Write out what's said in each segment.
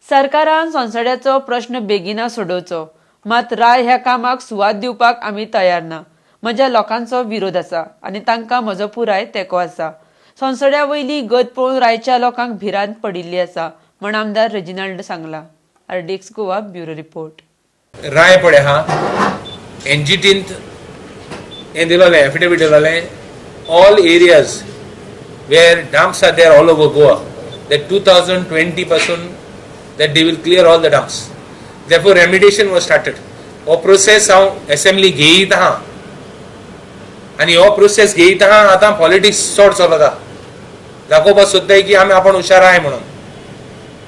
सरकारान संसद्याचो प्रश्न बेगिना सोडोवचो, मात राय ह्या कामाक सुवात दिवपाक आमी तयार ना. म्हज्या लोकांचो विरोध आसा आनी तांकां म्हजो पुराय तेंको आसा. संसद्या वयली गत पळोवन रायच्या लोकांक भिरांत पडिल्ली आसा, म्हण आमदार रेजिनाल्ड सांगला. RDX Goa bureau report. राय पळय हा एनजीटींत हें दिलोलें एफिडेविट दिलोलें all areas where dumps are there all over Goa that 2020 पासून that they will clear all the dumps. Therefore remediation was started. हो प्रोसेस हांव असेंब्ली घेयत आहा आनी हो प्रोसेस घेयत आहा. आतां पॉलिटिक्स चड चलता, दाखोवपाक सोदताय की आमी आपण हुशार आहाय म्हणून.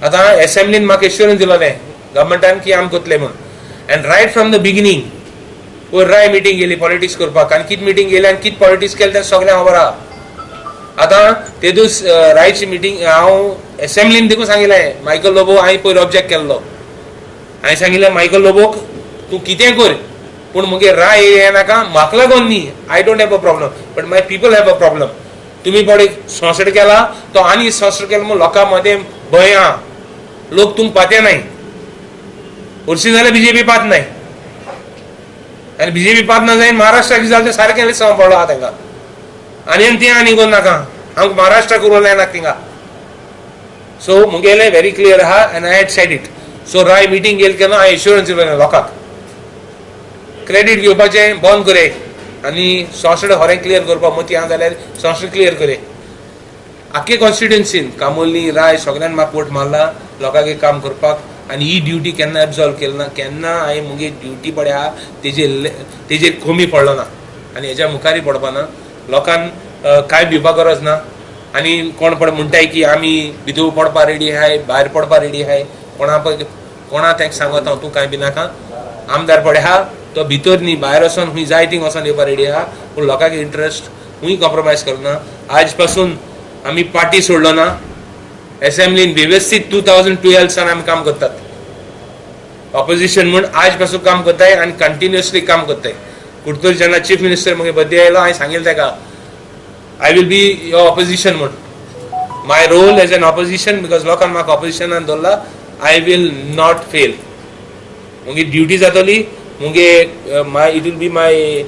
आतां असेंब्लीन म्हाका एश्युरन्स दिलोलें गव्हर्मेंटान की आमी करतले म्हणून. And right from the beginning पयर राय मिटींग गेली पॉलिटिक्स करपाक आनी कित मिटींग गेली आनी कित पॉलिटिक्स केलें तें सगळ्यांक खबर आहा. आतां ते दीस रायची मिटींग हांव असेंब्लीन देखून सांगिल्लें मायकल लोबो हांवें पयर ऑब्जेक्ट केल्लो. हांवें सांगिल्लें मायकल लोबोक तूं कितें कर पूण मुगे राय एरिया नाका, म्हाका लागून न्ही. I don't have a problem but my people have a problem. तुम्ही पडे संसद केला तो आनी संसद केला म्हणून लोकां मध्ये भंय आहा. लोक तुमकां पाते नाय. हरशीं जाल्यार बीजेपी पात नाय आनी बीजेपी पात ना जायन महाराष्ट्राक जालें तें सारकें सांबाळ्ळो आहा तांकां. आनी तें आनी कोण नाका, आमकां महाराष्ट्रा करूं जायना थिंगा. सो मुगेलें व्हेरी क्लियर आहा and I had said it. So राय मिटींग गेल केन्ना हांवें एश्युरन्स दिलोलें लोकांक क्रेडीट घेवपाचें बंद करे आनी संसद खरें क्लियर करपाक मती आहा जाल्यार संसद क्लियर करे. आख्खे कॉन्स्टिट्युएन्सीन कामोली राय सगळ्यान म्हाका वोट मारला लोकांक एक काम करपाक. आनी ही ड्युटी केन्ना एब्जॉल्व केली ना. केन्ना हांवें मुगे ड्युटी पडे आहा तेजेर कमी पडलो ना आनी हेज्या मुखारय पडपा ना. लोकांक कांय भिवपाक गरज ना. आनी कोण पड म्हणटाय की आमी भितर पडपा रेडी आहाय, भायर पडपा रेडी आहाय. कोणा तांकां सांगत हांव तूं कांय बी नाका. आमदार पडे आहा तो भितर न्ही भायर वचोन खंय जाय थंय वचोन येवपा रेडी आहा. पूण लोकांक इंट्रस्ट खंय कॉम्प्रोमायज करना. आज पासून आमी पार्टी सोडलो ना. असेंब्लीन वेवस्थीत 2012 सान आमी काम करतात. ऑपोजिशन म्हूण आज पासून काम करताय आनी कंटिन्युअसली काम करताय. कुडतरी जेन्ना चीफ मिनिस्टर म्हगे बर्थडे आयलो हांवें सांगिल्लें ताका I will be your opposition म्हूण. My role as an opposition because लोकांन म्हाका ऑपोजिशनान दवरला. I will not fail. मुगे ड्युटी जातली. मुगे it will be my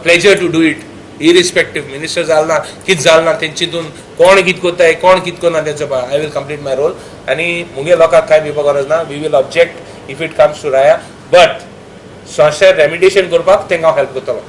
pleasure to do it irrespective minister जालना कित जालना तेंचितून कोण कित कोत्ताय कोण कित करना तेंचो पळय. I will complete my role आनी मुगे लोकांक कांय भिवपाक गरज ना. We will object if it comes to राया बट संसद रेमिडिएशन करपाक तेंकां हांव हेल्प करतलो.